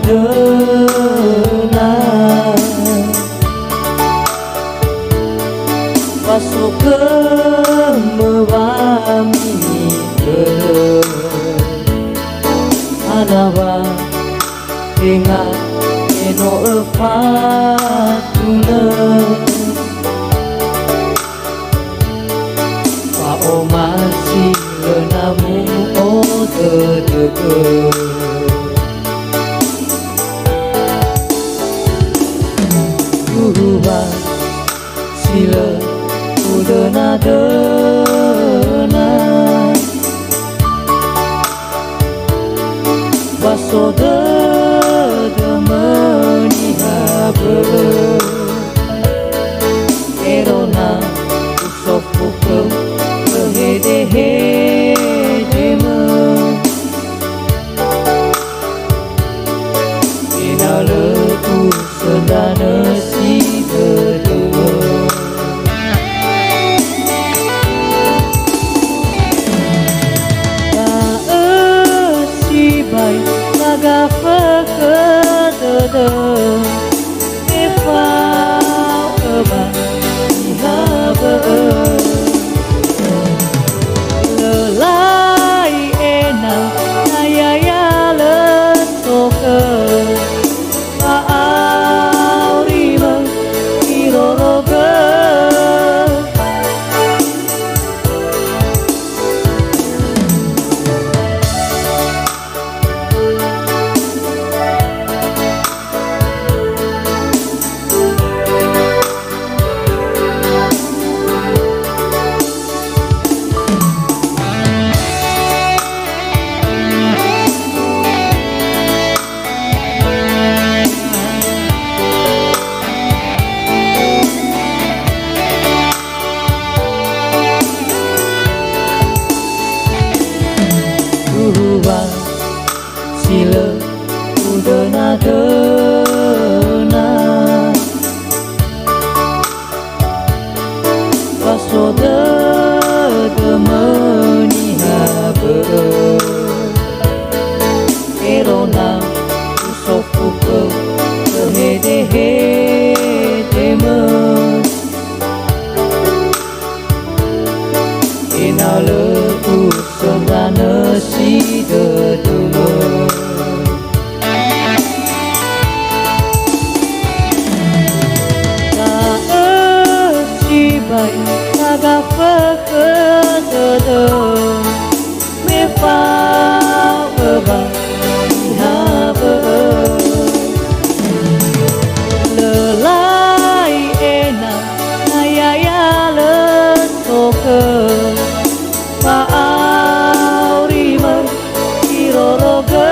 dena masuk ke mewami ke adawa ingat eno epatuna o masih lenamu o tedeke Yuruba sila udena dena baso de menihabe erona usopuke hede-hedema inaletu sedana si berdua si baik naga fekede eva eba ihabe sila udena dena paso de menihabe erona usopuke hede-hedema inale usengana si dedema naga fekede me fa eba ihabe lelai ena ayaya letoke pa aurima iroroge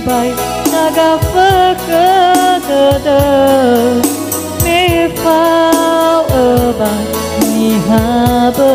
baik naga fekede me fa eba ihabe